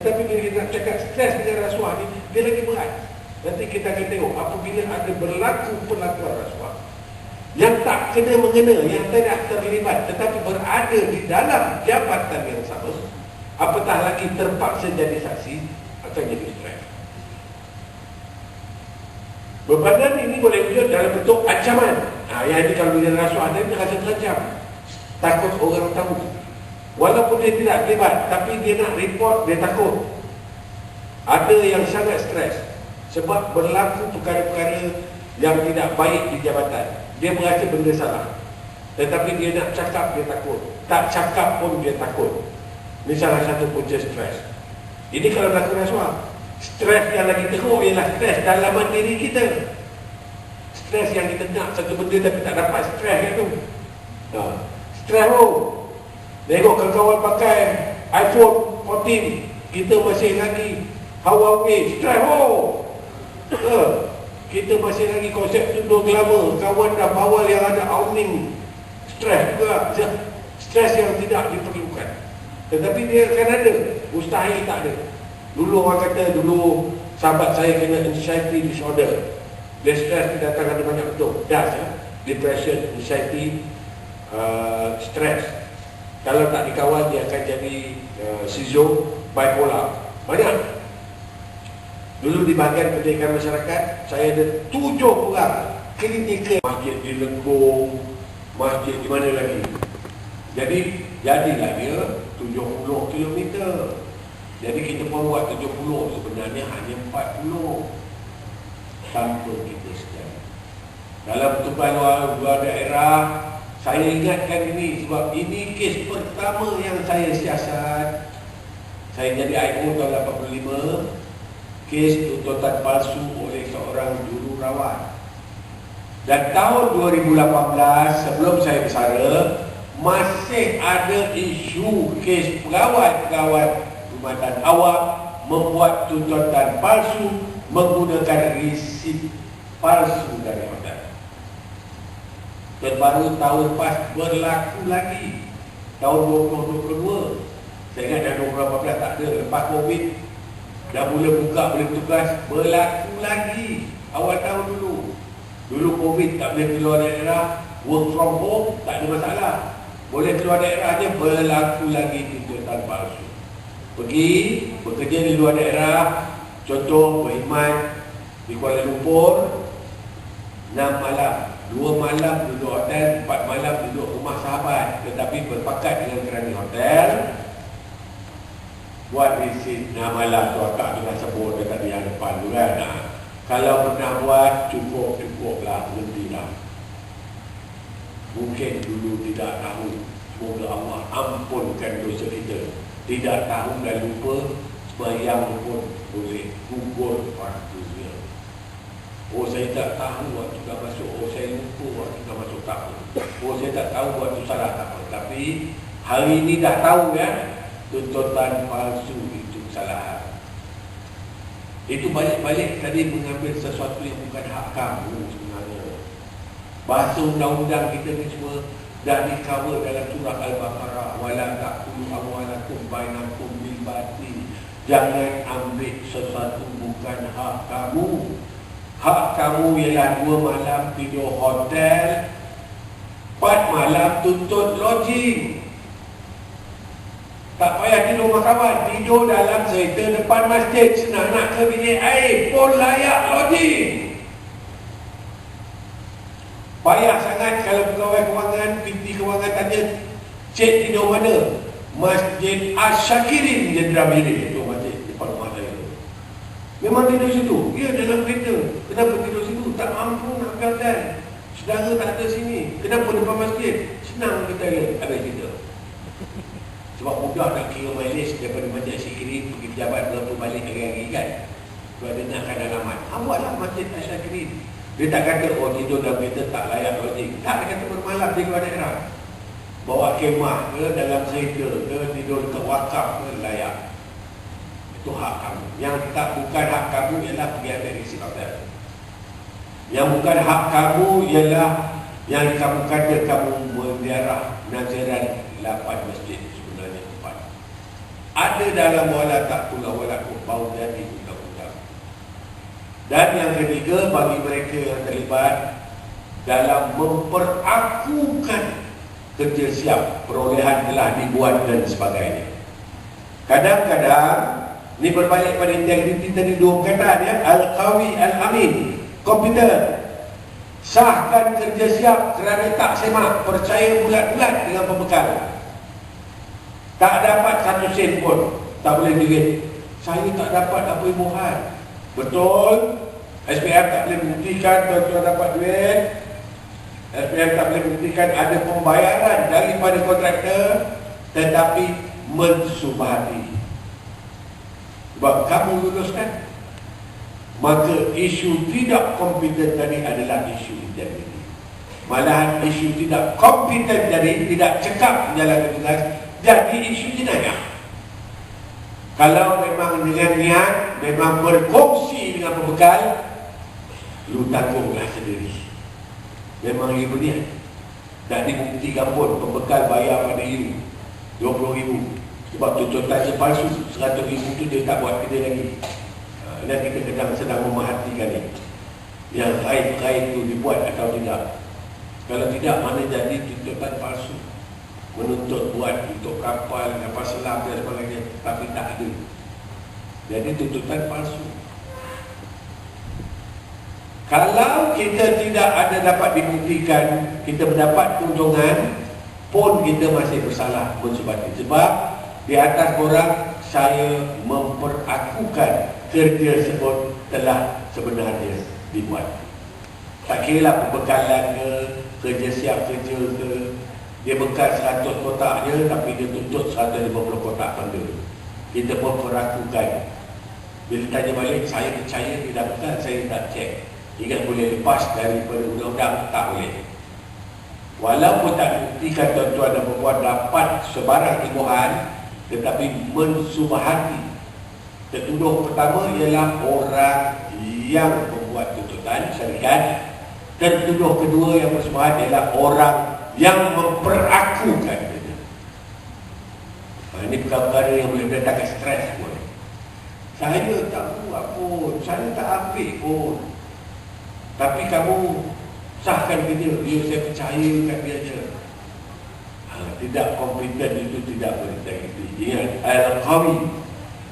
Tapi bila kita nak cakap stres dengan rasuah ni, dia lagi berat. Nanti kita akan tengok apabila ada berlaku perlakuan rasuah yang tak kena mengena, yang tidak terlibat tetapi berada di dalam jabatan yang sama, apatah lagi terpaksa jadi saksi, akan jadi stres. Bebanan ini boleh wujud dalam bentuk ancaman. Yang ini kalau dia rasuah, dia rasa terancam, takut orang tahu. Walaupun dia tidak terlibat, tapi dia nak report, dia takut. Ada yang sangat stres sebab berlaku perkara-perkara yang tidak baik di jabatan. Dia merasa benda salah, tetapi dia nak cakap, dia takut. Tak cakap pun dia takut. Ini salah satu punca stres. Ini kalau berlaku rasuah. Stres yang lagi teruk ialah stres dalaman diri kita. Stres yang kita nak satu benda tapi tak dapat, stres kan tu. Stres tu. Tengok kawan-kawan pakai iPhone 14, kita masih lagi Huawei, stres tu. Kita masih lagi konsep tudung glamour, kawan dah bawal yang ada awning, stres juga. Stres yang tidak diperlukan. Tetapi dia akan ada, mustahil tak ada. Dulu orang kata, dulu sahabat saya kena anxiety disorder. Dia stres, dia datang ada banyak betul. Depression, anxiety, stres. Kalau tak dikawal, dia akan jadi schizo, bipolar. Banyak. Dulu di bahagian pendidikan masyarakat, saya ada 7 orang klinikal. Masjid di Lenggong, masjid di mana lagi. Jadi, jadilah dia 70 kilometer. Jadi kita pun buat 70, sebenarnya hanya 40 tanpa kita sedar. Dalam pertukaran luar daerah, saya ingatkan ini sebab ini kes pertama yang saya siasat. Saya jadi IO tahun 85, kes tuntutan palsu oleh seorang jururawat. Dan tahun 2018, sebelum saya bersara, masih ada isu kes pegawai-pegawai perkhidmatan awam membuat tuntutan palsu menggunakan risip palsu dari hotel. Terbaru tahun lepas berlaku lagi, tahun 2022. Saya ingat dah 2018 tak ada, lepas Covid dah mula buka boleh bertugas, berlaku lagi awal tahun dulu. Dulu Covid tak boleh keluar daerah, work from home tak ada masalah, boleh keluar daerah je, berlaku lagi tuntutan palsu. Pergi bekerja di luar daerah, contoh berkhidmat di Kuala Lumpur, 6 malam, 2 malam duduk hotel, 4 malam duduk rumah sahabat, tetapi berpakat dengan kerana hotel, buat risit 6 malam tu akak dengan sebut dekat di depan tu kan. Kalau pernah buat, cukup-cukuplah, berhentilah. Mungkin dulu tidak tahu, semoga Allah ampunkan dosa kita. Tidak tahu dan lupa, sembahyang pun boleh gugur waktunya. Oh, saya tak tahu waktu dah masuk. Oh, saya lupa waktu dah masuk, tak apa. Oh, saya tak tahu waktu salah, tak apa. Tapi hari ini dah tahu kan, tuntutan palsu itu kesalahan. Itu balik-balik tadi mengambil sesuatu yang bukan hak kamu sebenarnya. Bahasa undang-undang kita ni semua dah di-cover dalam surah Al-Baqarah. Wala ta'kulu amwalakum bainakum bil batil. Jangan ambil sesuatu bukan hak kamu. Hak kamu ialah 2 malam tidur hotel, 4 malam tuntut lodging. Tak payah tidur rumah kawan, tidur dalam kereta depan masjid. Senang nak ke bilik air pun layak lodging. Payah sangat kalau pegawai kewangan, PT kewangan tanya, cik tidur mana? Masjid Asyakirin Jenderal Bilik. Itu masjid depan rumah saya. Memang tidur situ? Ya, dalam kereta. Kenapa tidur situ? Tak mampu nak ke hotel. Saudara tak ada sini. Kenapa depan masjid? Senang kita lihat. Habis kita. Sebab mudah nak kira mileage daripada Masjid Asyakirin pergi pejabat berapa balik hari-hari kan. Tu ada nakkan alamat. Buatlah Masjid Asyakirin. Dia tak kata, oh tidur dalam kereta tak layak lodging. Tak, dia kata bermalam di luar daerah. Bawa kemah ke dalam kereta ke, tidur dekat wakaf ke, layak. Itu hak kamu. Yang tak bukan hak kamu ialah pergi ambil risik hotel. Yang bukan hak kamu ialah yang kamu kata kamu menziarah nazaran 8 masjid. Sebenarnya 4. ada dalam wala taqtulu awladakum baru jadi undang-undang. Dan yang ketiga, bagi mereka yang terlibat dalam memperakukan kerja siap, perolehan telah dibuat dan sebagainya. Kadang-kadang ni berbalik pada integriti tadi dua perkataan ya, al-qawi al-amin, komputer. Sahkan kerja siap kerana tak semak, percaya bulat-bulat dengan pembekal. Tak dapat satu sen pun, tak boleh duit. Saya tak dapat apa ibuhan. Betul, SPM tak boleh buktikan tuan-tuan dapat duit. SPM tak boleh buktikan ada pembayaran daripada kontraktor, tetapi mensubhati. Sebab kamu luluskan, maka isu tidak kompeten tadi adalah isu integriti. Malahan isu tidak kompeten tadi, tidak cekap menjalankan tugas, jadi isu jenayah. Kalau memang dengan niat, memang berkongsi dengan pembekal, lu tanggunglah sendiri. Memang ia berniat. Tak dibuktikan pun pembekal bayar pada you 20,000. Sebab tuntutan sepalsu 100,000 tu dia tak buat kerja lagi. Dan kita sedang memerhatikan ni, yang kait-kait itu dibuat atau tidak. Kalau tidak, mana jadi tuntutan palsu. Menuntut buat untuk kapal selam dan sebagainya, tapi tak ada. Jadi tuntutan palsu. Kalau kita tidak ada dapat dibuktikan, kita mendapat keuntungan, pun kita masih bersalah mensubhati. Sebab di atas korang saya memperakukan kerja tersebut telah sebenarnya dibuat. Tak kira lah pembekalan ke, kerja siap kerja ke, dia bekal 100 kotak je, tapi dia tuntut 150 kotak benda. Kita pun merakukan. Bila tanya balik, saya percaya dia dah bekal, saya tak cek. Ingat boleh lepas daripada undang-undang, tak boleh. Walaupun tak buktikan tuan-tuan dan perempuan dapat sebarang imbuhan, tetapi mensubhati. Tertuduh pertama ialah orang yang membuat tuntutan syarikat. Tertuduh kedua yang bersubhat ialah orang yang memperakukan dia. Ini perkara-perkara yang boleh mendatangkan stres pun. Saya tak buat pun, saya tak ambil pun, tapi kamu sahkan kerja, dia saya percayakan dia je. Tidak kompeten itu tidak berintegriti. Ingat, al-qawi.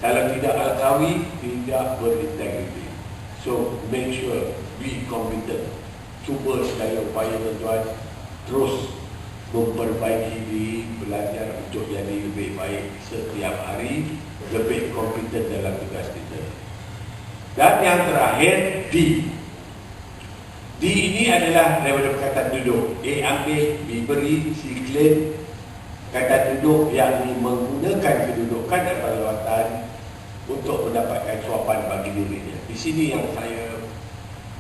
Kalau tidak al-qawi, tidak berintegriti. So, make sure be competent. Cuba sedaya upaya tuan-tuan terus memperbaiki diri, belajar untuk jadi lebih baik setiap hari, lebih kompeten dalam tugas kita. Dan yang terakhir, D. D ini adalah daripada perkataan duduk. A ambil, B beri, C claim. Kata duduk yang menggunakan kedudukan dan jawatan untuk mendapatkan suapan bagi dirinya. Di sini yang saya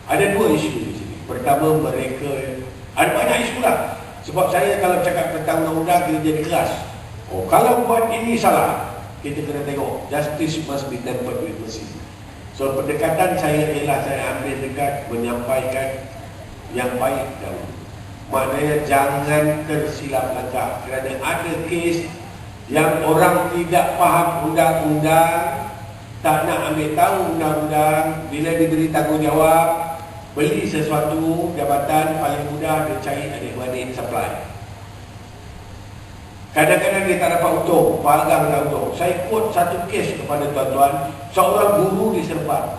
ada dua isu di sini. Pertama, mereka ada banyak isu lah. Sebab saya kalau cakap tentang undang-undang, kita jadi keras. Oh, kalau buat ini salah, kita kena tengok. Justice must be tempered with mercy. So pendekatan saya ialah saya ambil dekat menyampaikan yang baik dahulu. Maknanya jangan tersilap langkah. Kerana ada kes yang orang tidak faham undang-undang, tak nak ambil tahu undang-undang, bila diberi tanggungjawab, beli sesuatu jabatan, paling mudah dia cari adik-beradik supply. Kadang-kadang dia tak dapat untung, pagang tak untung. Saya quote satu kes kepada tuan-tuan, seorang guru di Seremban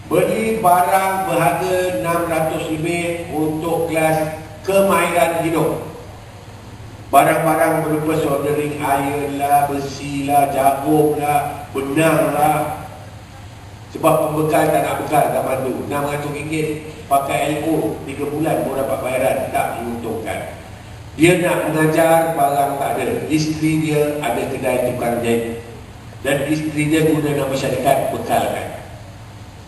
beli barang berharga 600 lebih untuk kelas kemahiran hidup. Barang-barang berupa soldering iron lah, besi lah, jarum lah, benang lah. Sebab pembekal tak nak bekal, tak bantu. RM600 pakai LO 3 bulan baru dapat bayaran, tak menguntungkan. Dia nak mengajar, barang tak ada. Isteri dia ada kedai tukang jahit, dan isteri dia guna nama syarikat bekalkan.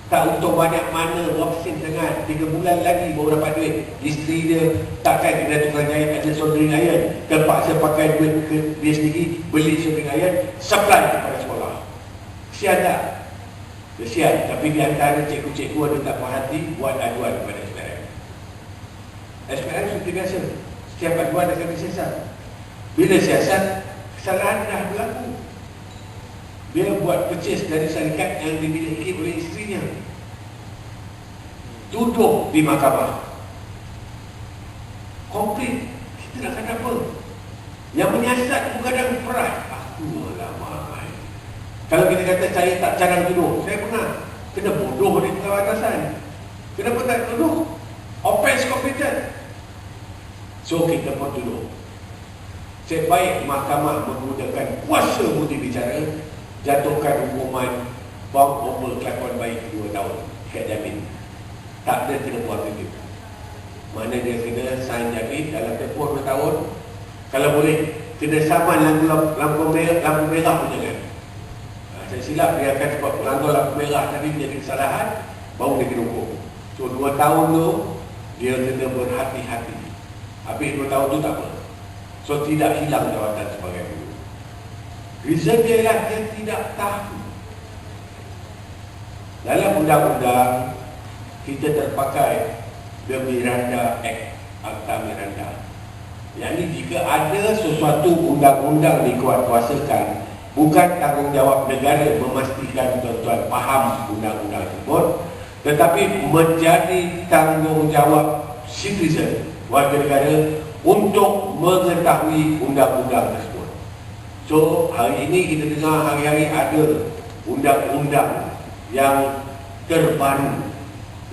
Tak untung banyak mana, berapa sen sangat, 3 bulan lagi baru dapat duit. Isteri dia takkan kedai tukang jahit ada soldering iron, terpaksa pakai duit dia sendiri, beli soldering iron, supply kepada sekolah. Kesian tak? Kesian. Tapi di antara cikgu-cikgu ada tak puas hati, buat aduan kepada SPM. SPM seperti biasa, setiap aduan akan disiasat. Bila siasat, kesalahan dah berlaku. Dia buat purchase dari syarikat yang dimiliki oleh isterinya. Duduk di mahkamah. Komplit. Kita nak kata apa? Yang menyiasat bukan peras. Aku lama. Kalau kita kata saya tak cadang tuduh, saya pernah kena bodoh di pegawai atasan. Kenapa tak tuduh? Offense committed. So kita pun tuduh. Sebaik mahkamah menggunakan kuasa budi bicara, jatuhkan hukuman bang umur kelakuan baik 2 tahun. Ikat jamin. Tak ada kena buat itu. Mana dia kena sign jamin dalam tempoh 2 tahun. Kalau boleh, kena saman lampu merah pun jangan. Saya silap dia akan sebab melanggar lampu merah tadi menjadi kesalahan, baru dia kena hukum. So 2 tahun tu dia kena berhati-hati. Habis 2 tahun tu tak apa. So tidak hilang jawatan sebagai guru. Reason dia ialah dia tidak tahu. Dalam undang-undang kita terpakai The Miranda Act, Akta Miranda. Yang ini jika ada sesuatu undang-undang dikuatkuasakan, bukan tanggungjawab negara memastikan tuan-tuan faham undang-undang tersebut, tetapi menjadi tanggungjawab citizen, warga negara, untuk mengetahui undang-undang tersebut. So, hari ini kita dengar hari-hari ada undang-undang yang terbaru.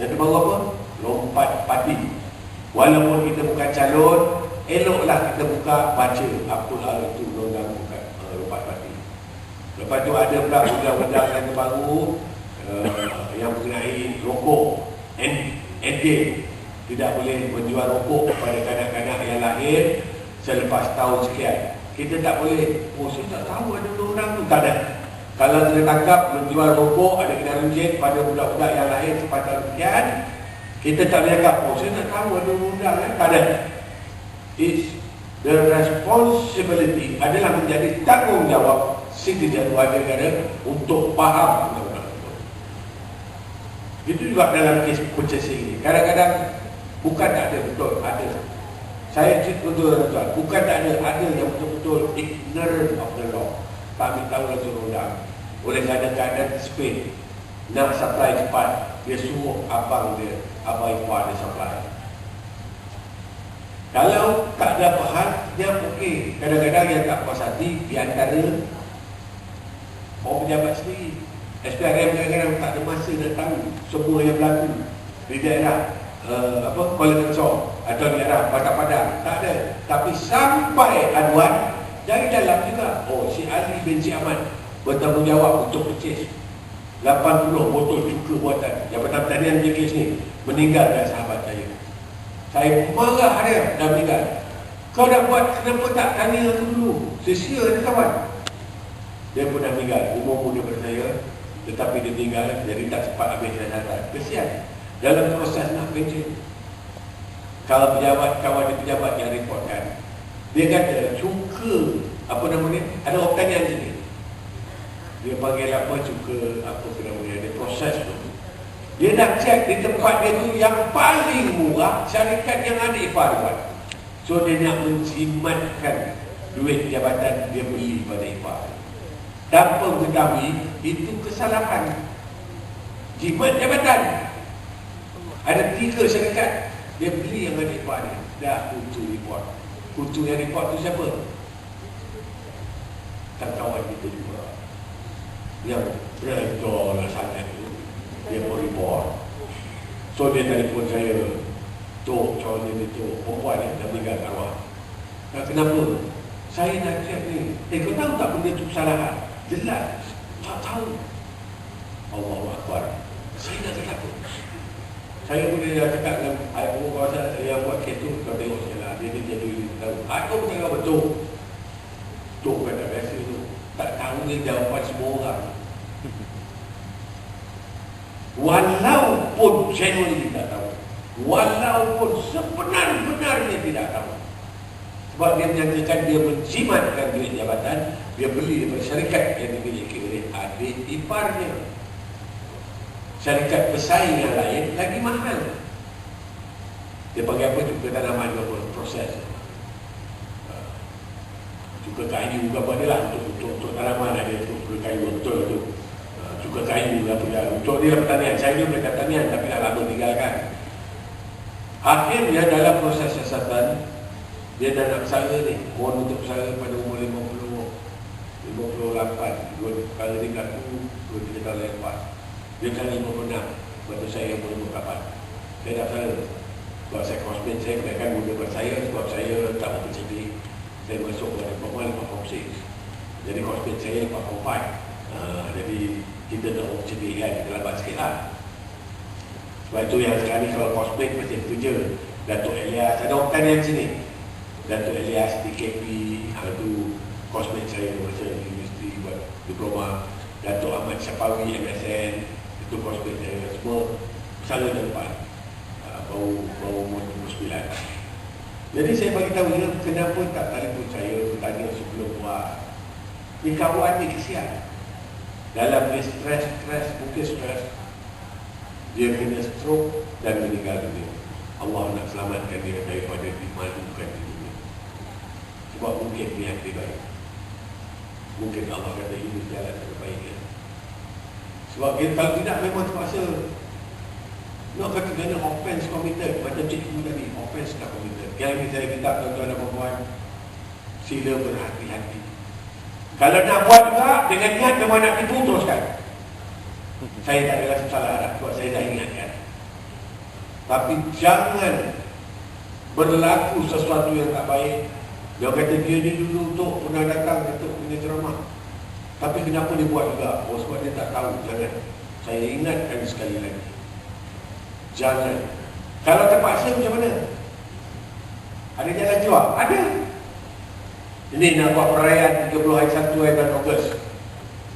Yang terbaru apa? Lompat parti. Walaupun kita bukan calon, eloklah kita buka baca apa hal itu undang-undang lompat parti. Lepas tu ada pula undang-undang yang terbaru yang mengenai rokok, ND. Tidak boleh menjual rokok kepada kanak-kanak yang lahir selepas tahun sekian. Kita tak boleh, saya tak tahu ada undang-undang tu. Tak ada. Kalau kita tangkap menjual rokok, ada kena runcit pada budak-budak yang lahir selepas tahun sekian, kita tak boleh cakap, saya tak tahu ada undang-undang. Tak ada. It's the responsibility adalah menjadi tanggungjawab citizen warga negara untuk faham undang-undang itu. Itu juga dalam kes purchasing ini. Kadang-kadang bukan tak ada, betul, ada. Saya cerita betul, bukan tak ada yang betul-betul ignorant of the law. Tak ambil tahu lagi undang. Oleh keadaan Spain nak supply cepat, dia suruh abang ipar dia supply. Kalau tak ada hal, dia okey. Kadang-kadang yang tak puas hati, di antara orang pejabat sendiri. SPRM kadang-kadang tak ada masa nak tahu semua yang berlaku di daerah Kuala Lumpur atau di daerah Padang, tak ada. Tapi sampai aduan dari dalam juga, si Ali bin Si Ahmad bertanggungjawab untuk purchase 80 botol cuka buatan Jabatan Pertanian JKS ni, meninggalkan sahabat saya. Saya marah dia dah meninggal. Kau dah buat, kenapa tak tanya aku dulu? Sia-sia dia kawan. Dia pun dah meninggal, umur muda daripada saya, tetapi dia meninggal, jadi tak cepat habis siasatan. Kesian dalam proses nak pencet. Kalau kawan pejabat yang reportkan, dia kata cuka, apa nama ni, ada orang tanya sini, dia panggil apa, cuka apa namanya, dia proses tu. Dia nak cek di tempat dia tu yang paling murah, syarikat yang ada ipar buat. So dia nak menjimatkan duit jabatan dia beli pada ipar. Tanpa mengetahui itu kesalahan. Jimat jabatan. Ada 3 syarikat, dia beli yang ada ipar dia. Dah kutu report. Kutu yang report tu siapa? Kawan kita juga, yang beredar lah sangat tu. Dia pun report. So dia telefon saya, Tok, calon dia tu, perempuan yang dah meninggal arwah. Kenapa? Saya nak cek ni. Kau tahu tak benda tu kesalahan? Jelas. Tak tahu. Allahu Akbar. Saya nak cakap apa? Saya boleh cakap dengan ayah kuasa yang buat kes tu, kau tengok je lah. Dia jadi tahu. Aku pun cakap betul. Tok kata biasa tu. Tak tahu dia jawapan semua orang. Walaupun genuinely tidak tahu, walaupun sebenar-benarnya tidak tahu, sebab dia menyatakan dia menjimatkan duit jabatan, dia beli daripada syarikat yang dimiliki oleh adik iparnya. Syarikat pesaing yang lain lagi mahal. Dia panggil apa? Cuka tanaman apa? Proses. Cuka kayu ke apa dia lah, untuk tanaman ada, untuk cuka kayu, betul tu. Cuka kayu lah punya. Untuk dia pertanian. Saya dulu berdekat pertanian tapi dah lama tinggalkan. Akhirnya dalam proses siasatan, dia dah nak bersara ni. Mohon untuk bersara pada umur 58. Kalau dia kat tu 2-3 tahun lepas. Dia kan 56. Waktu saya umur 58. Saya dah bersara. Sebab saya crossband, saya kebanyakan menggunakan saya. Sebab saya tak berpercaya. Saya masuk pada formal 4.6. Jadi crossband saya 4.4. Jadi kita nak berpercaya kan. Kita lambat sikit lah. Sebab itu yang sekarang ni kalau crossband macam tu je. Datuk Elias, ada orang tanya di sini. Datuk Elias, DKP, itu crossband saya masa universiti buat diploma. Datuk Ahmad Syafawi, MSN, itu crossband saya. Semua bersara dan depan. Baru umur 9. Jadi saya bagi tahu dia kenapa tak telefon saya bertanya sebelum buat. Ni kawan ni kesian. Dalam dia stres, mungkin stres. Dia kena stroke dan meninggal dunia. Allah nak selamatkan dia daripada dimalukan di dunia. Sebab mungkin niat dia baik. Mungkin Allah kata ini jalan terbaik dia. Sebab kita kalau tidak memang terpaksa. Nak kata kena offense committed. Macam cikgu tadi, offense tak committed. Yang ini saya minta tuan-tuan dan puan-puan, sila berhati-hati. Kalau nak buat juga, dengan niat memang nak tipu, teruskan. Saya tak ada rasa salah dah, sebab saya dah ingatkan. Tapi jangan berlaku sesuatu yang tak baik. Dia kata dia ni dulu untuk pernah datang untuk punya ceramah. Tapi kenapa dia buat juga? Oh, sebab dia tak tahu. Jangan. Saya ingatkan sekali lagi. Jangan. Kalau terpaksa macam mana? Ada jalan keluar? Ada. Ini nak buat perayaan 30 hari 1 hari bulan Ogos.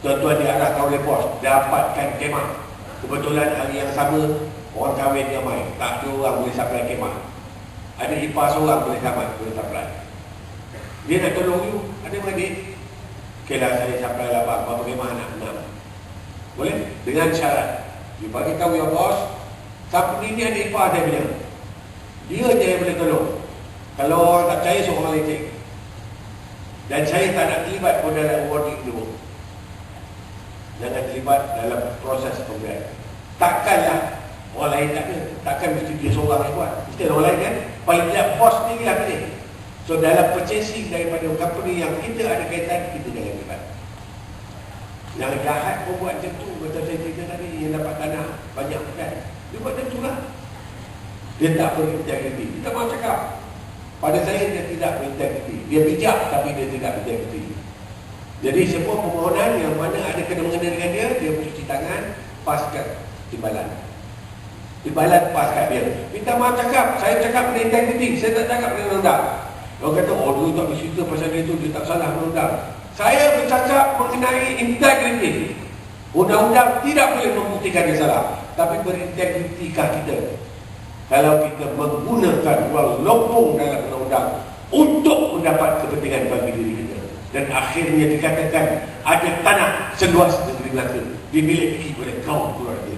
Tuan-tuan diarahkan oleh bos, dapatkan kemah. Kebetulan hari yang sama, orang kahwin ramai. Tak ada orang boleh supply kemah. Ada ipar seorang boleh supply. Dia nak tolong you, ada beradik. Okeylah, saya supply lah bang, berapa kemah nak 6. Boleh? Dengan syarat. You bagi tahu ya bos, sampai ini ada ipar saya punya. Dia je yang boleh tolong. Kalau orang tak percaya, suruh orang lain cek. Dan saya tak nak terlibat pun dalam awarding dulu. Jangan terlibat dalam proses pemberian. Takkanlah orang lain tak ada. Takkan mesti dia seorang yang buat. Mesti orang lain kan. Paling tidak bos ni lah pilih. So dalam purchasing daripada company yang kita ada kaitan, kita jangan terlibat. Yang jahat pun buat macam tu. Macam saya cerita tadi, yang dapat tanah banyak kan. Dia buat macam tu lah. Dia tak berintegriti. Kita mahu cakap. Pada saya dia tidak berintegriti. Dia bijak tapi dia tidak berintegriti. Jadi semua permohonan yang mana ada kena mengenai dengan dia, dia cuci tangan, paskan timbalan. Timbalan paskan dia. Minta maaf cakap, saya cakap dengan integriti, saya tak cakap dengan undang-undang. Orang kata, oh dia tak bercerita pasal dia tu, dia tak salah undang-undang. Saya bercakap mengenai integriti. Undang-undang tidak boleh membuktikan dia salah. Tapi berintegritikah kita? Kalau kita menggunakan ruang lopong dalam undang-undang untuk mendapat kepentingan bagi diri kita. Dan akhirnya dikatakan ada tanah seluas negeri Melaka dimiliki oleh kaum keluarga.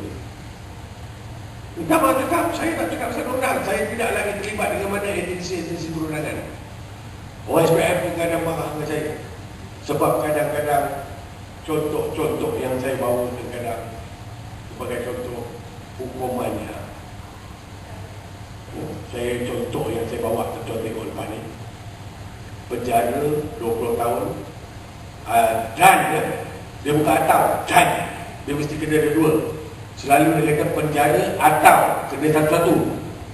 Utama cakap, saya tak cakap pasal undang. Saya tidak lagi terlibat dengan mana agensi perundangan. OSPM pun kadang marah dengan saya. Sebab kadang-kadang contoh-contoh yang saya bawa kadang sebagai contoh hukumannya. Saya contoh yang saya bawa contoh tengok lepas ni. Penjara 20 tahun dan dia bukan atau dan dia mesti kena ada dua. Selalu dia kata penjara atau kena satu-satu.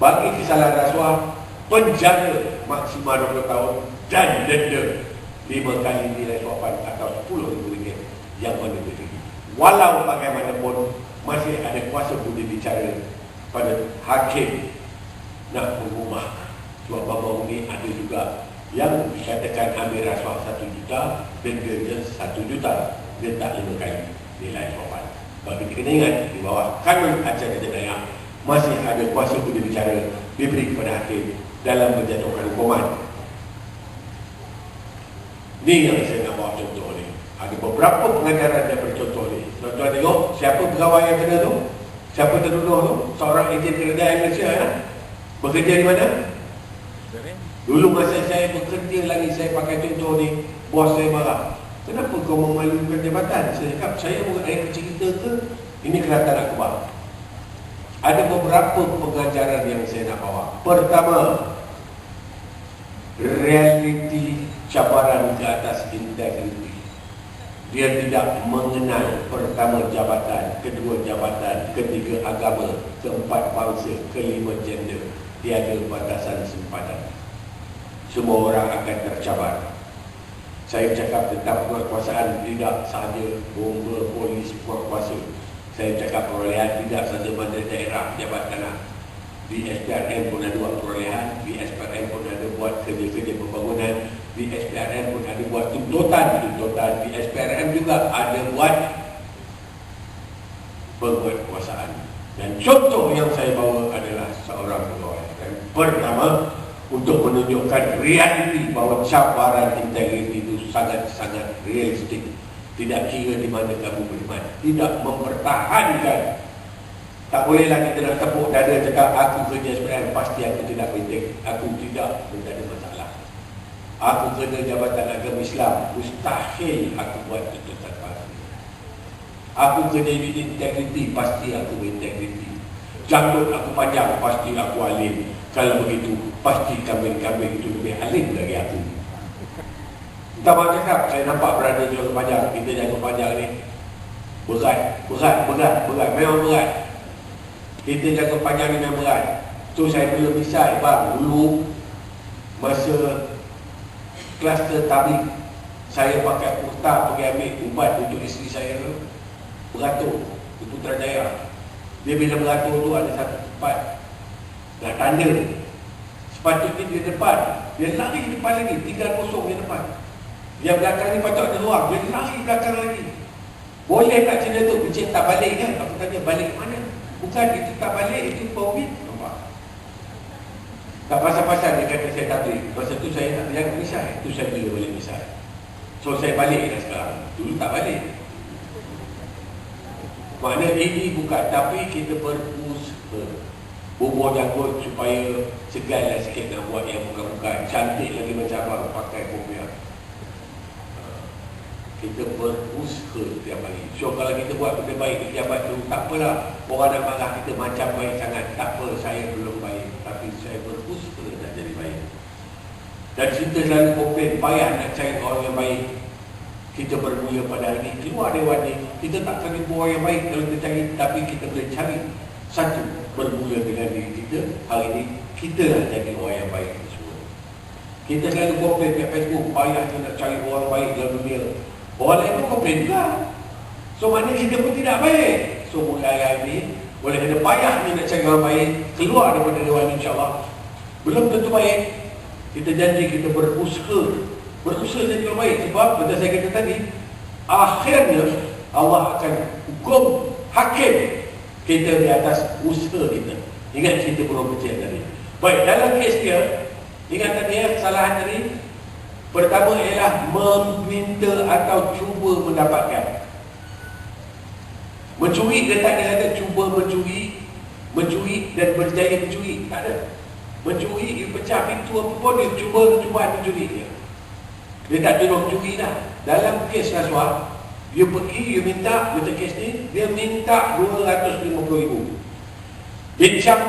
Bagi kesalahan rasuah, penjara maksimal 20 tahun dan denda 5 kali nilai suapan atau RM10,000 yang mana beri. Walau bagaimanapun masih ada kuasa budi bicara pada hakim nak mengubah. Sebab baru ni ada juga yang dikatakan ambil rasuah 1 juta, dendanya 1 juta, dia tak 5 kali nilai suapan. Bagi kita ingat di bawah kanun acara jenayah masih ada kuasa budi bicara diberi kepada hakim dalam menjatuhkan hukuman. Ini yang saya nak bawa contoh ni. Ada beberapa pengajaran daripada contoh ni. Tuan-tuan tengok siapa pegawai yang kena tu, siapa tertuduh tu, seorang ejen keledai Malaysia ya. Bekerja di mana? Dulu masa saya bekerja lagi, saya pakai contoh ni, bos saya marah. Kenapa kau memalukan jabatan? Saya cakap, saya bukan ayah kecil kita ke? Ini kelihatan akbar. Ada beberapa pengajaran yang saya nak bawa. Pertama, realiti cabaran ke atas integriti. Dia tidak mengenal pertama jabatan, kedua jabatan, ketiga agama, keempat bangsa, kelima gender. Tiada batasan sempadan. Semua orang akan tercabar. Saya cakap tentang penguasaan tidak sahaja bomba, polis, penguasa. Saya cakap perolehan tidak sahaja mana daerah pejabat tanah. Di SPRM pun ada buat perolehan, di SPRM pun ada buat kerja-kerja pembangunan, di SPRM pun ada buat tuntutan, di SPRM juga ada buat penguasaan. Dan contoh yang saya bawa adalah seorang pegawai. Pertama, untuk menunjukkan realiti bahawa cabaran integriti itu sangat-sangat realistik. Tidak kira di mana kamu beriman, tidak mempertahankan. Tak bolehlah kita nak tepuk dada cakap aku kerja SPM, pasti aku tidak penting. Aku tidak ada masalah. Aku kerja Jabatan Agama Islam, mustahil aku buat tuntutan palsu. Aku kerja di integriti, pasti aku integriti. Janggut aku panjang, pasti aku alim. Kalau begitu, pasti kambing-kambing itu lebih alim lagi aku. Entah mana cakap, saya nampak berada janggut panjang. Kita janggut panjang ni berat, memang berat. Kita janggut panjang ni memang berat. Tu saya belum bisa, bang, dulu masa kluster tablik, saya pakai kurta pergi ambil ubat untuk isteri saya tu, beratur di Putrajaya. Dia bila beratur tu ada satu tempat nak tanda, sepatutnya di depan, dia lari di depan lagi, tinggal kosong di depan. Yang belakang ni patut ada ruang, dia lari belakang lagi. Boleh tak cerita tu? Encik tak balik kan? Aku tanya, balik mana? Bukan, itu tak balik, itu COVID. Nampak? Tak pasal-pasal dia kata saya tak balik. Masa tu saya nak jangan misai, tu saya bila boleh misai. So saya balik dah sekarang. Dulu tak balik. Maknanya ini bukan, tapi kita berusaha bubur janggut supaya segallah sikit nak buat yang bukan-bukan. Cantik lagi macam abang pakai kopiah. Kita berusaha setiap hari. So kalau kita buat benda baik di pejabat tu, tak apalah orang nak marah kita macam baik sangat. Tak apa, saya belum baik, tapi saya berusaha nak jadi baik. Dan kita selalu komplain, payah nak cari orang yang baik. Kita bermula pada hari ini, keluar dewan ni, kita tak akan jumpa orang yang baik kalau kita cari, tapi kita boleh cari satu, bermula dengan diri kita. Hari ini, kita lah jadi orang yang baik semua. Kita selalu komplain di Facebook, payah nak cari orang baik dalam dunia. Orang lain pun komplain juga. So maknanya kita pun tidak baik. So mulai hari ini, boleh kena payah ni nak cari orang baik, keluar daripada dewan insyaAllah. Belum tentu baik. Kita janji kita berusaha jadi orang baik. Sebab macam saya kata tadi, akhirnya Allah akan hukum hakim kita di atas usaha kita. Ingat cerita burung kecil tadi. Baik, dalam kes dia, ingat tadi kesalahan tadi. Pertama ialah meminta atau cuba mendapatkan. Mencuri, dia tak ada kata cuba mencuri dan berjaya mencuri. Tak ada. Mencuri, dia pecah pintu apa pun, dia cuba mencuri dia. Dia tak tolong curi dah. Dalam kes rasuah, dia pergi, dia minta, macam kes ni, dia minta 250,000. Bincang,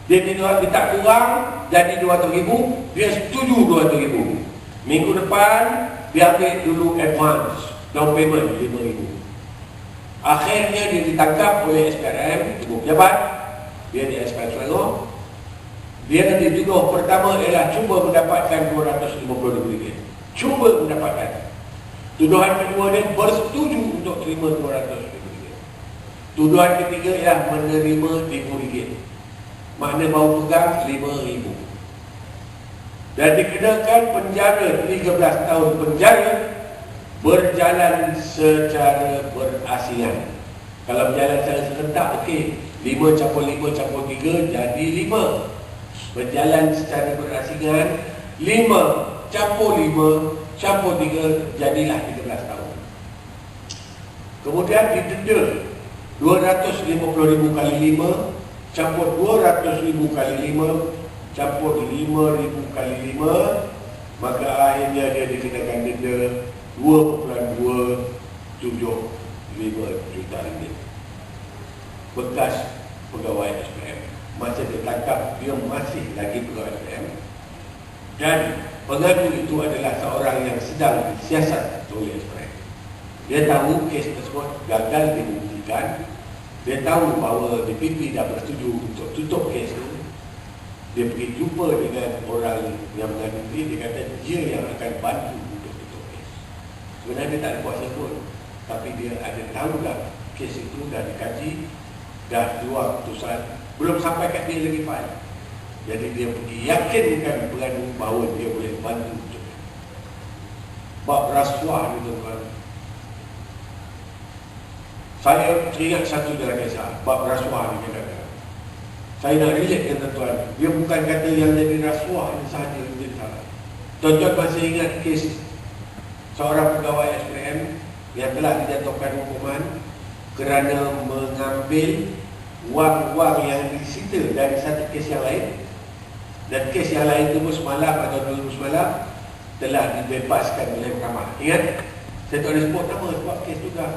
dia minta kurang, jadi 200,000, dia setuju 200,000. Minggu depan, dia ambil dulu advance, down payment 5,000. Akhirnya dia ditangkap oleh SPRM, tubuh pejabat, dia di SPRM Selangor. Dia dituduh pertama ialah cuba mendapatkan RM250,000. Cuba mendapatkan. Tuduhan kedua dia bersetuju untuk terima RM250,000. Tuduhan ketiga ialah menerima RM5,000. Makna baru pegang RM5,000. Dan dikenakan penjara 13 tahun penjara berjalan secara berasingan. Kalau berjalan secara serentak, okey. 5 campur 5 campur 3 jadi 5. Berjalan secara berasingan, 5 campur 5 campur 3 jadilah 13 tahun. Kemudian didenda 250,000 kali 5 campur 200,000 kali 5 campur 5,000 kali 5 Maka akhirnya dia dikenakan denda 2.275 juta ringgit. Bekas pegawai SPM. Masa dia tangkap, dia masih lagi pegawai SPM. Dan pengadu itu adalah seorang yang sedang disiasat oleh SPM. Dia tahu kes tersebut gagal dibuktikan. Dia tahu bahawa DPP dah bersetuju untuk tutup kes itu. Dia pergi jumpa dengan orang yang mengadu dia kata dia yang akan bantu untuk tutup kes. Sebenarnya dia tak ada kuasa pun, tapi dia ada tahu dah kes itu dah dikaji, dah keluar keputusan, belum sampai kat dia lagi file. Jadi dia pergi yakinkan pengadu bahawa dia boleh bantu untuk bab rasuah ni tuan-tuan. Saya teringat satu dalam kisah bab rasuah ni kadang-kadang. Saya nak relate dengan tuan-tuan. Dia bukan kata yang jadi rasuah ini sahaja yang jadi salah. Tuan-tuan masih ingat kes seorang pegawai SPM yang telah dijatuhkan hukuman kerana mengambil wang-wang yang disita dari satu kes yang lain, dan kes yang lain itu semalam atau 2 semalam telah dibebaskan oleh mahkamah. Ingat? Saya tak boleh sebut nama sebab kes itu dah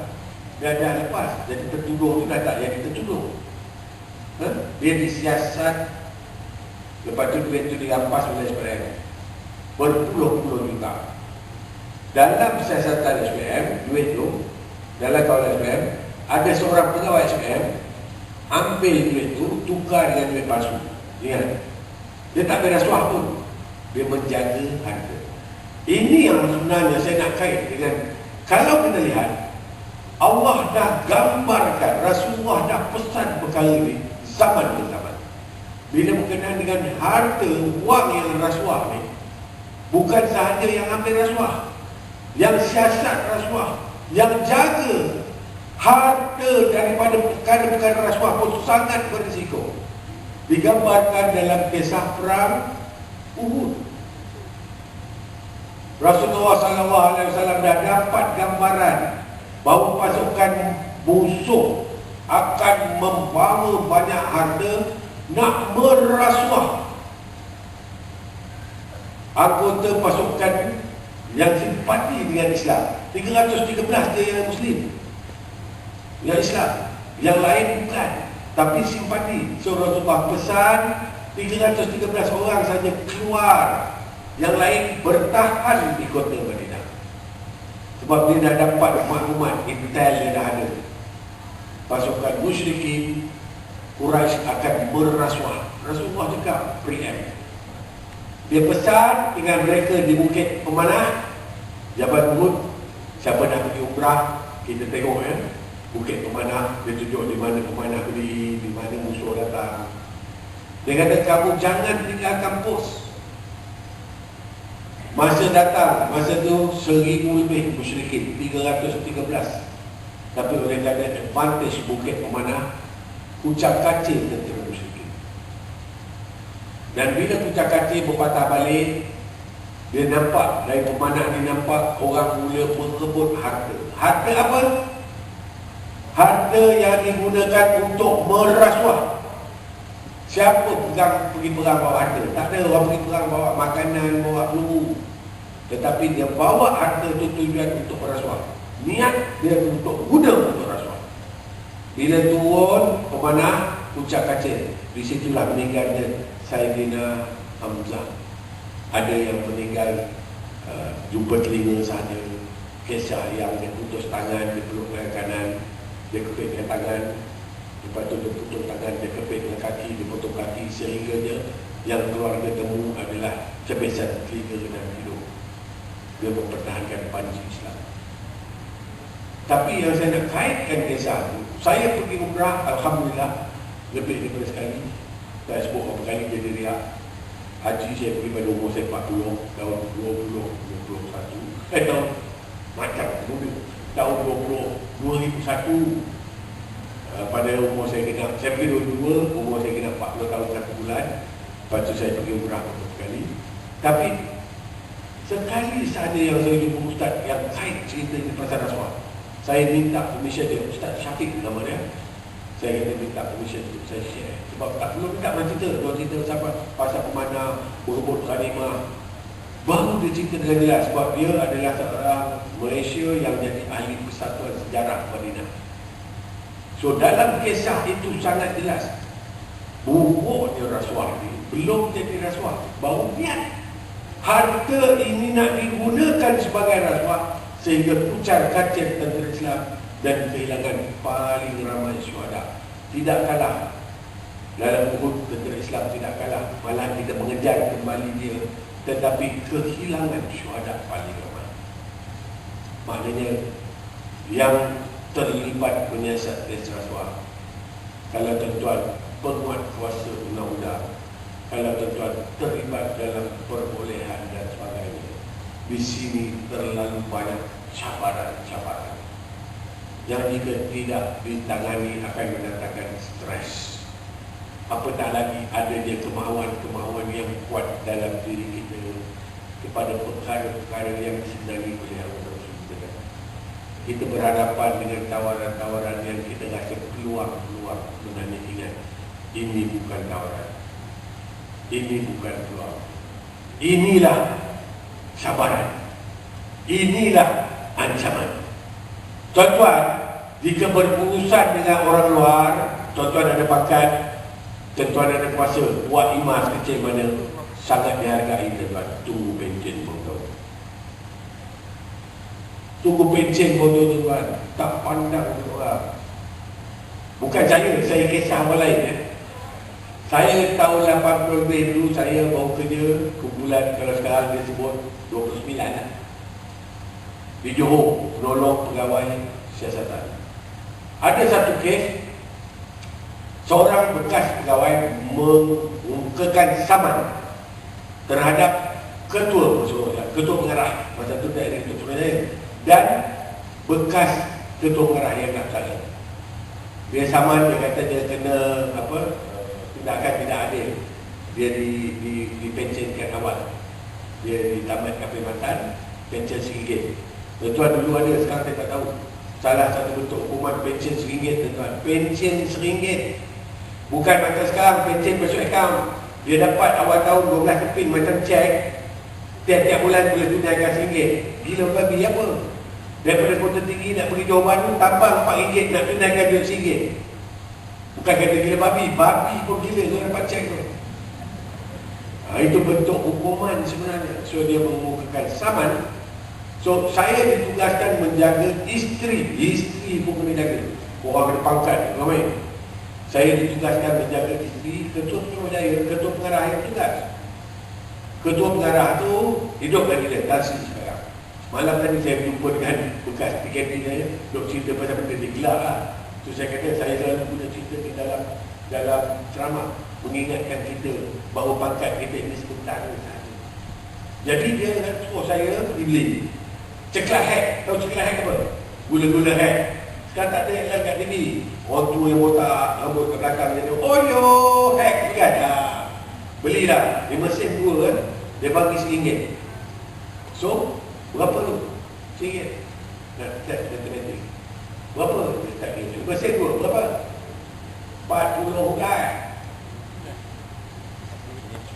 lepas. Jadi tertuduh itu dah tak jadi tertuduh. Dia disiasat, lepas tu duit itu dirampas oleh SPM berpuluh-puluh juta. Dalam siasatan SPM, duit itu dalam kawalan SPM, ada seorang pegawai SPM ambil duit itu, tukar dengan duit palsu. Ingat, dia tak berasuah pun, dia menjaga harga. Ini yang sebenarnya saya nak kait dengan, kalau kita lihat Allah dah gambarkan, Rasulullah dah pesan perkara ini zaman ke zaman. Bila berkenaan dengan harta wang yang rasuah ni, bukan sahaja yang ambil rasuah, yang siasat rasuah, yang jaga harta daripada perkara-perkara rasuah pun sangat berisiko. Digambarkan dalam kisah perang Uhud. Rasulullah SAW dah dapat gambaran bahawa pasukan musuh akan membawa banyak harta nak merasuah anggota pasukan yang simpati dengan Islam. 313 dia yang Muslim, yang Islam, yang lain bukan, tapi simpati. So Rasulullah pesan 313 orang saja keluar, yang lain bertahan di kota Madinah. Sebab dia dah dapat maklumat, intel dia dah ada, pasukan musyrikin Quraisy akan merasuah. Rasulullah cakap preempt. Dia pesan dengan mereka di Bukit Pemanah, Jabal Uhud. Siapa nak pergi umrah, kita tengok Bukit Pemanah. Dia tunjuk di mana pemanah berdiri, di mana musuh datang. Dia kata kamu jangan tinggal kampus. Masa datang, masa tu 1000 lebih musyrikin, 313. Tapi mereka ada advantage Bukit Pemanah, kucak kaca tentera musyrikin. Dan bila kucak kaca berpatah balik, dia nampak, dari pemanah ni nampak orang mula merebut harta. Harta apa? Harta yang digunakan untuk merasuah. Siapa pergi perang bawa harta? Tak ada orang pergi perang bawa makanan, bawa peluru. Tetapi dia bawa harta itu tujuan untuk merasuah. Niat dia untuk guna untuk rasuah. Bila turun pemanah, puncak kaca, di situlah meninggalnya Sayyidina Hamzah. Ada yang meninggal jumpa telinga sahaja. Kisah yang dia putus tangan, dia peluk dengan kanan, dia kepit dengan tangan. Lepas tu dia putus tangan, dia kepit dengan kaki, dia potong kaki, sehingga yang keluarga temu adalah cebesan telinga dan hidung. Dia mempertahankan panji Islam. Tapi yang saya nak kaitkan kisah itu, saya pergi umrah, Alhamdulillah, lebih daripada sekali. Saya sebut berapa kali jadi riak. Haji saya pergi pada umur saya 40, tahun 2021. Tahun macam tahun 2001. Pada umur saya kena, saya pergi 22, umur saya kena 40 tahun 1 bulan. Lepas tu saya pergi umrah beberapa kali. Tapi sekali sahaja yang saya jumpa ustaz yang kait cerita ini pasal rasuah, saya minta permission dia, Ustaz Syafiq nama dia. Saya kata minta permission untuk saya share. Sebab tak perlu minta orang cerita, orang cerita pasal pemanah, berebut ghanimah. Baru dia cerita dengan jelas sebab dia adalah seorang Malaysia yang jadi ahli persatuan sejarah Madinah. So dalam kisah itu sangat jelas bubuknya rasuah ni belum jadi rasuah, baru niat harta ini nak digunakan sebagai rasuah sehingga pucar kacir tentera Islam dan kehilangan paling ramai syuhada. Tidak kalah dalam Uhud, tentera Islam tidak kalah, malah kita mengejar kembali dia, tetapi kehilangan syuhada paling ramai. Maknanya yang terlibat menyiasat kes rasuah, kalau tuan-tuan penguat kuasa undang-undang, kalau tuan-tuan terlibat dalam perbolehan dan sebagainya, di sini terlalu banyak cabaran-cabaran yang jika tidak ditangani akan mendatangkan stres. Apatah lagi adanya kemahuan-kemahuan yang kuat dalam diri kita kepada perkara-perkara yang disenangi oleh Allah SWT. Kita berhadapan dengan tawaran-tawaran yang kita rasa peluang-peluang. Sebenarnya ingat, ini bukan tawaran, ini bukan peluang. Inilah cabaran, inilah ancaman. Tuan-tuan, jika berurusan dengan orang luar, tuan-tuan ada bakat, tuan-tuan ada kuasa, buat imas kecil mana, sangat dihargai tuan-tuan. Tunggu pencen pun tuan. Tunggu pencen pun tuan-tuan. Tak pandang orang. Bukan saya kisah orang lain ya. Saya tahun 80 lebih dulu saya baru kerja kumpulan, kalau sekarang dia sebut 29 lah, di Johor, menolong pegawai siasatan. Ada satu kes, seorang bekas pegawai mengungkapkan saman terhadap ketua pengarah masa itu daerah ketua dan bekas ketua pengarah yang nak kala. Dia saman, dia kata dia kena tindakan tidak adil. Dia dipensionkan awal. Dia ditamat Kalimantan, pension RM1. Tuan-tuan dulu ada, sekarang saya tak tahu. Salah satu bentuk hukuman pension RM1, tuan-tuan. Pension RM1. Bukan macam sekarang, pension masuk akaun. Dia dapat awal tahun 12 keping macam cek. Tiap-tiap bulan boleh tunaikan RM1. Gila babi apa? Daripada Kota Tinggi nak pergi Johor Bahru, tambang RM4 nak tunaikan duit RM1. Bukan kata gila babi, babi pun gila tu dapat cek tu. Itu bentuk hukuman sebenarnya. So dia mengemukakan saman. So saya ditugaskan menjaga isteri pun kena jaga. Orang kena pangkat, ramai. Saya ditugaskan menjaga isteri ketua Putrajaya, ketua pengarah yang tugas. Ketua pengarah tu hidup lagi dia, Tansi sekarang. Malam tadi saya berjumpa dengan bekas PKP saya, duk cerita pasal benda dia gelap lah. So saya kata saya selalu guna cerita di dalam ceramah, mengingatkan kita bahawa pangkat kita ini sebentar saja. Jadi dia suruh saya dibeli ceklat hack. Tahu ceklat hack apa? Gula-gula hack. Sekarang tak ada yang lain kat TV. Orang tua yang botak, rambut ke belakang dia, oh yo, hack kan? Belilah. Dia mesin dua kan, dia bagi RM1. So, berapa tu? RM1. Nak test matematik. Berapa? Dia tak kira. Mesin dua, berapa? 40 bulan.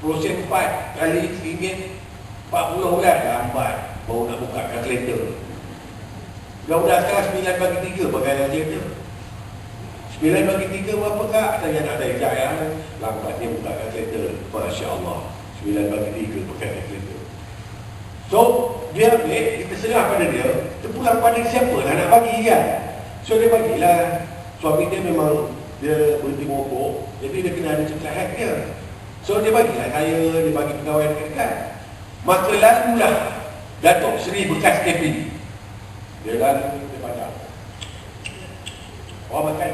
10 sen 4 kali RM1, 40 bulan. Lambat. Baru nak buka kalkulator. Budak-budak sekarang 9 bagi 3 pakai kalkulator. 9 bagi 3 berapa kak? Saya nak ada hijab ya. Lambatnya buka kalkulator. Masya Allah. 9 bagi 3 pakai kalkulator. So, dia ambil, kita serah pada dia. Terpulang pada siapa lah nak bagi kan? So, dia bagilah. Suami dia memang dia berhenti merokok. Jadi, dia kena ada ceklat hack dia. So, dia bagilah saya, dia bagi pegawai dekat-dekat. Maka lalulah Datuk Seri bekas KP. Dia lalu, dia padam. Orang makan.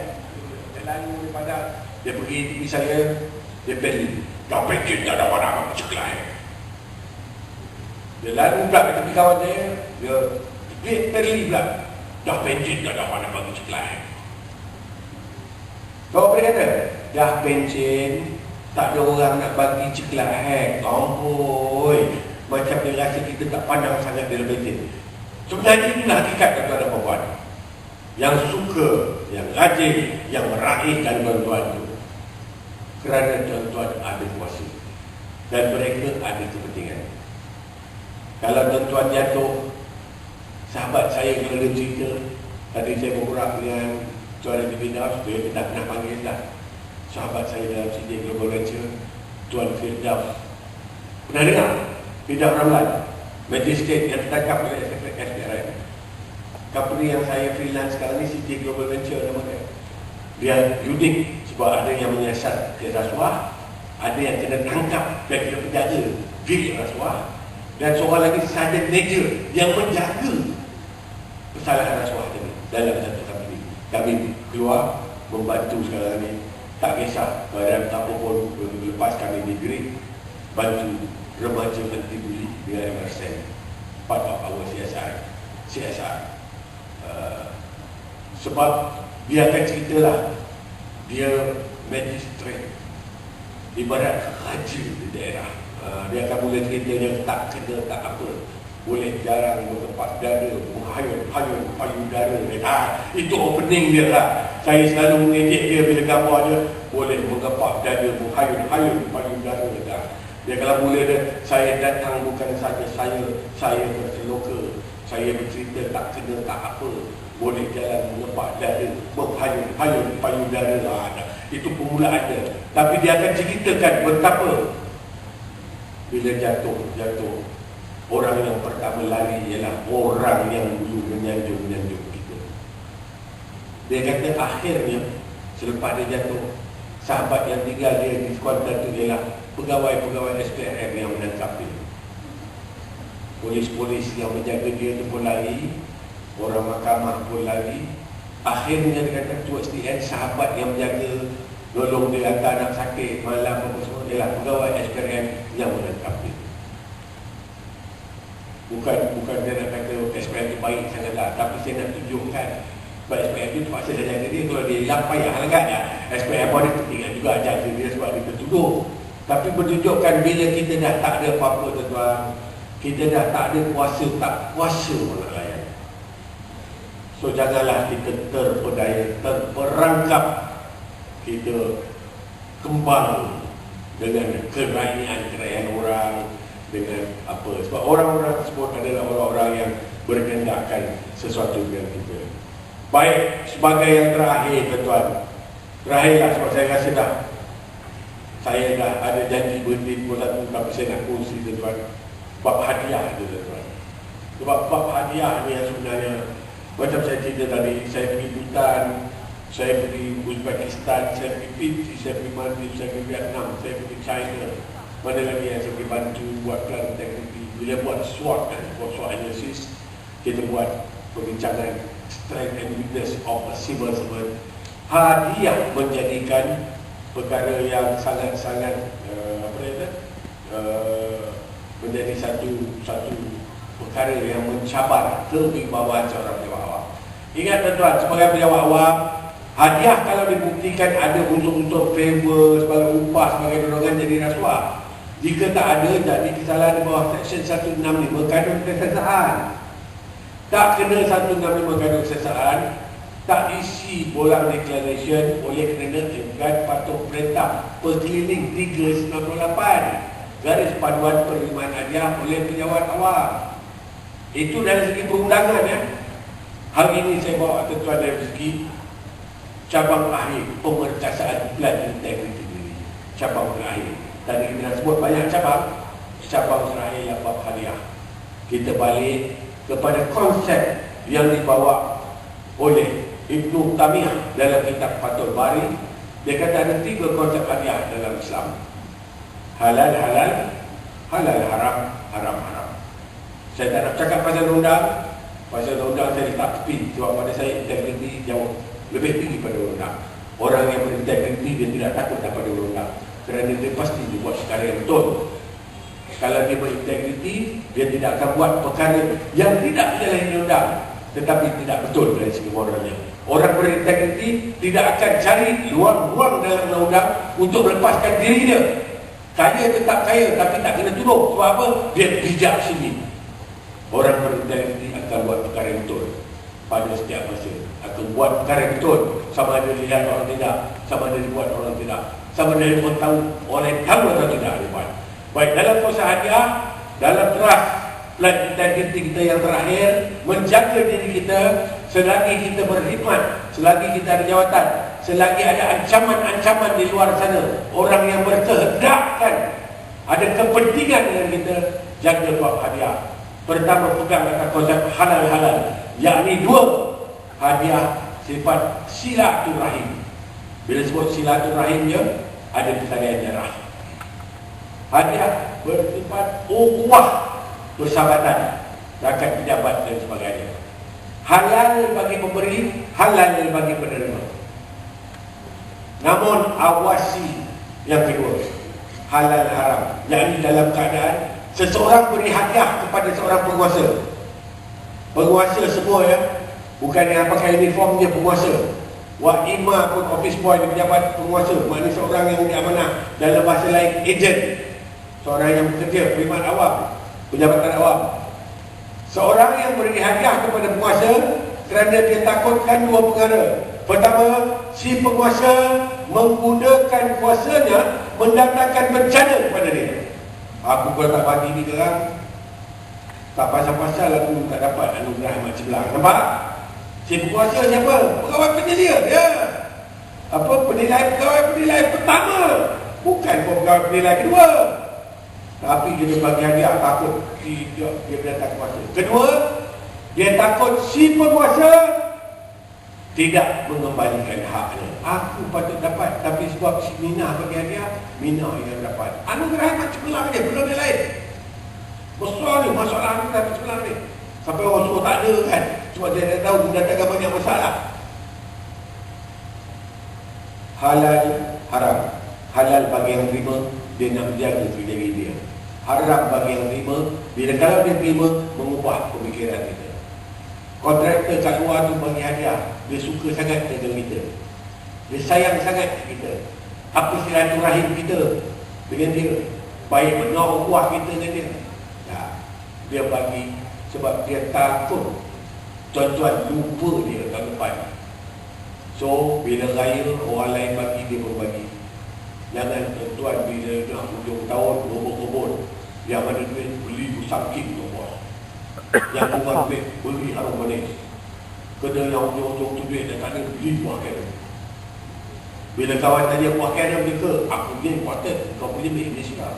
Dia lalu, dia padam. Dia pergi TV saya, dia beli. Dah pencet, tak ada mana ceklat. Dia lalu pula ke tepi kawan saya, dia beli pula. Dah pencet, tak ada mana bagi ceklat. Kau boleh kata, dah pencet, tak ada orang nak bagi ceklat hack. Ampun. Macam dia rasa kita tak pandang sangat dalam pencet. Sebenarnya itulah hakikat tuan-tuan dan puan-puan. Yang suka, yang rajin, yang meraihkan bantuan itu. Kerana tuan-tuan ada kuasa. Dan mereka ada kepentingan. Kalau tuan-tuan jatuh, sahabat saya kalau dia cerita, tadi saya berbual dengan tuan di Firdaus, dia tak pernah panggil dah. Sahabat saya dalam CD Global Venture, Tuan Firdaus. Pernah dengar? Firdaus Ramlan, Magistrate yang tertangkap oleh SPRM. Company yang saya freelance sekarang ni, CD Global Venture nama dia. Dia unik sebab ada yang menyiasat ke rasuah, ada yang kena tangkap dan kena penjara bilik rasuah, dan seorang lagi sergeant major yang menjaga kesalahan rasuah tadi dalam satu company. Kami keluar membantu sekarang ni, tak kisah badan tak apa pun, lepas kami degree bantu remaja anti bully dengan MRSM, part of our CSR. Sebab dia akan ceritalah, dia magistrate ibarat raja di daerah. Dia akan mula ceritanya tak kena tak apa, boleh jarang bertempat dada, menghayun payudara. Itu opening dia lah. Saya selalu mengejek dia bila gambar dia, boleh menggepak dada, menghayun payudara. Dia kalau mula dia, saya datang bukan saja saya berseloka, saya bercerita tak kena tak apa, boleh jalan mengepak dada, menghayun payudara. Itu permulaan dia. Tapi dia akan ceritakan betapa bila jatuh, orang yang pertama lari ialah orang yang dulu menyanjung kita. Dia kata akhirnya selepas dia jatuh, sahabat yang tinggal dia di skuadron itu ialah pegawai-pegawai SPRM yang menangkap dia. Polis-polis yang menjaga dia itu pun lari, orang mahkamah pun lari. Akhirnya dia kata towards the end, sahabat yang menjaga, tolong dia hantar anak sakit malam apa semua ialah pegawai SPRM yang menangkap dia. Bukan dia nak kata SPRM itu baik sangatlah, tapi saya nak tunjukkan sebab SPRM itu terpaksa saya jaga dia. Kalau dia hilang payah lah kan, SPRM pun dia tinggal juga jaga dia sebab dia tertuduh. Tapi menunjukkan bila kita dah tak ada apa-apa tuan-tuan, kita dah tak ada kuasa pun nak layan. So janganlah kita terperangkap, kita kembang dengan kerajaan orang, dengan apa. Sebab orang-orang tersebut adalah orang-orang yang berkehendakkan sesuatu dengan kita. Baik, sebagai yang terakhir tuan-tuan, terakhirlah sebab saya rasa saya dah ada janji berhenti pukul 1, tapi saya nak kongsi tuan-tuan bab hadiah tu tuan-tuan. Sebab bab hadiah ni yang sebenarnya, macam saya cerita tadi, saya pergi Bhutan, saya pergi Uzbekistan, saya pergi Fiji, saya pergi Maldives, saya pergi Vietnam, saya pergi China. Mana lagi yang saya pergi bantu buat plan integrity. Bila buat SWOT analysis, kita buat perbincangan strength and weakness of a civil servant. Hadiah menjadikan perkara yang sangat-sangat menjadi satu perkara yang mencabar kewibawaan seorang pejabat awam. Ingat tuan-tuan, sebagai pejabat awam, hadiah kalau dibuktikan ada unsur-unsur favor sebagai upah, sebagai dorongan, jadi rasuah. Jika tak ada, jadi kesalahan di bawah Section 165 Kanun Kesesaan. Tak kena 165 Kanun Kesesaan, tak isi bolang declaration, oleh kerana enggan patuh perintah Perkeliling 398 garis panduan penerimaan hadiah oleh pejabat awam. Itu dari segi perundangan ya. Hari ini saya bawa tuan-tuan dari segi cabang akhir pemerkasaan plan integriti diri. Cabang terakhir. Tadi kita dah sebut banyak cabang. Cabang terakhir ialah bab hadiah. Kita balik kepada konsep yang dibawa oleh Ibnu Tamiyah dalam kitab Fathul Bari. Dia kata ada 3 konsep hadiah dalam Islam. Halal, haram, haram. Saya tak nak cakap pasal undang. Pasal undang saya letak tepi. Sebab pada saya integriti jauh lebih tinggi pada undang. Orang yang berintegriti dia tidak takut daripada undang, kerana dia pasti dia buat perkara yang betul. Kalau dia berintegriti, dia tidak akan buat perkara yang tidak menyalahi undang, tetapi tidak betul dari segi moralnya. Orang berintegriti tidak akan cari ruang-ruang dalam undang-undang untuk melepaskan diri dia. Kaya tetap kaya, tapi tak kena tuduh. Sebab apa? Dia bijak sini. Orang berintegriti akan buat perkara yang betul pada setiap masa. Akan buat perkara yang betul. Sama ada dilihat orang tidak, sama ada dibuat orang tidak, sama ada orang tahu atau tidak dibuat. Baik, dalam proses hadiah, dalam trust, lanjutan kita yang terakhir, menjaga diri kita selagi kita berkhidmat, selagi kita ada jawatan, selagi ada ancaman-ancaman di luar sana, orang yang berkehendakkan, ada kepentingan dengan kita, jaga bab hadiah. Pertama, pegang kata konsep halal-halal, yakni 2 hadiah sifat silaturahim. Bila sebut silaturahimnya, ada di talian jarah. Hadiah bersifat ukhuwah, persahabatan, rakyat pejabat dan sebagainya. Halal bagi pemberi, halal bagi penerima. Namun awasi yang kedua, halal haram, yakni dalam keadaan seseorang beri hadiah kepada seorang penguasa. Penguasa semua ya, bukan yang pakai uniform dia penguasa. Wak Ima pun office boy di pejabat penguasa, maknanya seorang yang diamanah, dalam bahasa lain agent, seorang yang bekerja, khidmat awam, penjabatan awam. Seorang yang beri hadiah kepada penguasa kerana dia takutkan 2 perkara. Pertama, si penguasa menggunakan kuasanya mendatangkan bencana kepada dia. Aku kalau tak bagi ni korang, tak pasal-pasal aku tak dapat anugerah mak sebelah. Nampak? Si penguasa siapa? Pegawai penilai dia. Pegawai penilai pertama, bukan pegawai penilai kedua. Tapi dia bagi hadiah, takut dia datang kuasa. Kedua, dia takut si penguasa tidak mengembalikan haknya. Aku patut dapat, tapi sebab si Mina bagi hadiah, Mina yang dapat. Anugerah macam sebelah dia, belum dia lain. Besar ni masalah anugerah macam sebelah ni. Sampai orang suruh tak ada kan, sebab dia dah tahu mendatangkan banyak masalah. Halal, haram. Halal bagi yang terima, dia nak menjaga diri dia. Haram bagi yang terima, bila kalau dia terima, mengubah pemikiran kita. Kontraktor kat luar tu bagi hadiah, dia suka sangat dengan kita, dia sayang sangat kita. Apa silaturahim kita dengan dia, baik benar buah kita dengan dia. Nah, dia bagi sebab dia takut tuan-tuan lupa dia tahun depan. So bila raya orang lain bagi, dia pun bagi. Jangan tuan-tuan bila dah hujung tahun robot-robot, yang ada duit beli busangking tu bos, yang bukan duit beli harum manis. Kena yang hujung-hujung tu duit dan tak ada, beli buah kena. Bila kawan tanya buah kena mereka, aku dia important, kau punya beli Malaysia.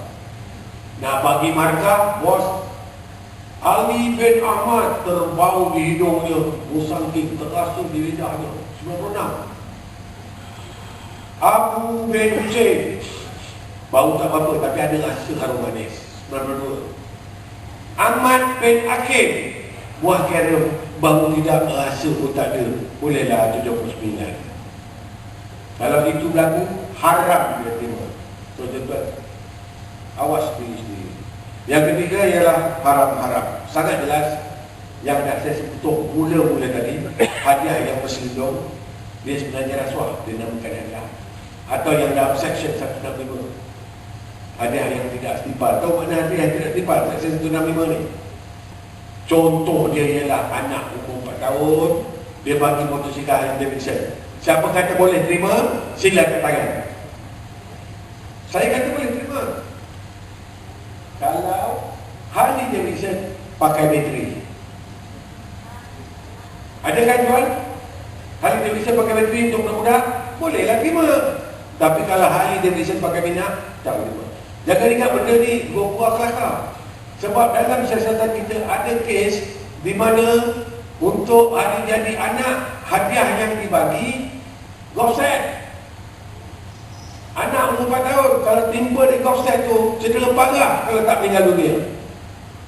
Nak bagi markah, bos, Ali bin Ahmad terbau di hidungnya, busangking terasa di lidahnya, 96. Abu bin Hussein, bau tak apa-apa tapi ada rasa harum manis, 92. Ahmad bin Hakim, buah kera bau tidak, rasa pun tak ada, bolehlah 79. Kalau itu berlaku, haram dia terima. So tuan-tuan, awas diri-sendiri. Yang ketiga ialah haram-haram. Sangat jelas yang dah saya sebut mula-mula tadi, hadiah yang berselindung, dia sebenarnya rasuah, dia namakan hadiah. Atau yang dalam section 165, hadiah yang tidak setimpal. Tahu mana hadiah yang tidak setimpal? Section 165 ni, contoh dia ialah anak umur 4 tahun, dia bagi motosikal yang Davidson. Siapa kata boleh terima, sila kat tangan. Saya kata boleh terima kalau Harley Davidson pakai bateri. Adakah tuan? Harley Davidson pakai bateri untuk budak-budak? Bolehlah terima. Tapi kalau Harley Davidson pakai minyak, tak boleh terima. Jangan ingat benda ni buah kelakar. Sebab dalam siasatan kita ada kes di mana untuk hari jadi anak, hadiah yang dibagi golf set. Anak umur 4 tahun, kalau timba di golf set tu, cedera parah kalau tak meninggal dunia.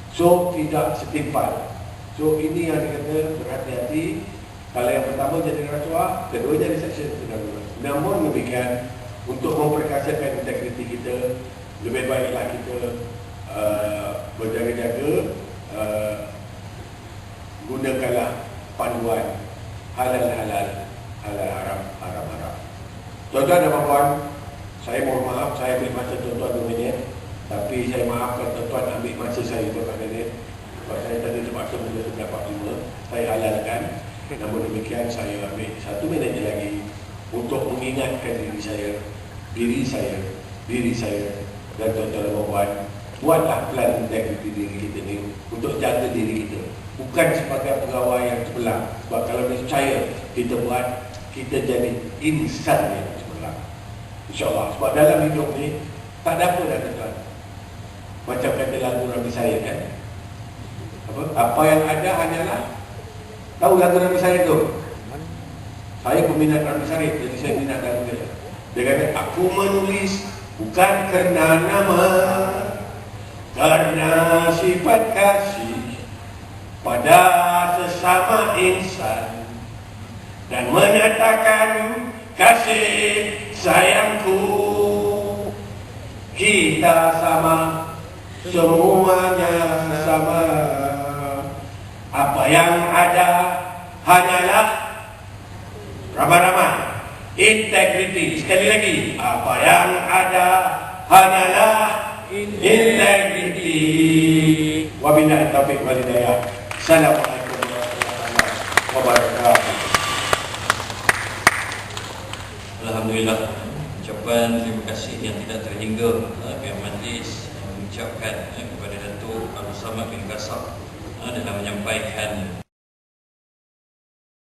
So, tidak setimpal. So, ini yang dikata berhati-hati. Kalau yang pertama jadi rasuah, kedua jadi section. Namun demikian, untuk memperkasakan integriti kita, lebih baiklah kita berjaga-jaga, gunakanlah panduan halal-halal, halal-haram, haram-haram. Tuan-tuan dan puan, saya mohon maaf, saya ambil masa tuan-tuan 2 minit. Tapi saya maafkan tuan-tuan ambil masa saya 2 minit. Sebab saya tadi terpaksa benda 9:45, saya halalkan. Namun demikian, saya ambil 1 minit lagi untuk mengingatkan diri saya dan tuan-tuan dan puan, Buatlah plan integriti diri kita ni untuk jaga diri kita. Bukan sebagai pegawai yang cemerlang. Sebab kalau niscaya kita buat, kita jadi insan yang cemerlang, InsyaAllah. Sebab dalam hidup ni tak ada apa dah tuan. Macam kata lagu Nabi Said kan, apa yang ada hanyalah. Tahu lagu Nabi Said tu? Saya peminat Nabi Said, jadi saya minat lagu dia. Dia kata, aku menulis bukan kerana nama, karena sifat kasih pada sesama insan, dan menyatakan kasih sayangku. Kita sama, semuanya sama. Apa yang ada hanyalah ramai-ramai integriti. Sekali lagi, apa yang ada hanyalah integriti. Wabillahi taufiq wal hidayah. Assalamualaikum warahmatullahi wabarakatuh. Alhamdulillah, ucapan terima kasih yang tidak terhingga pihak majlis mengucapkan kepada Datuk Abdul Samad bin Kasab dalam menyampaikan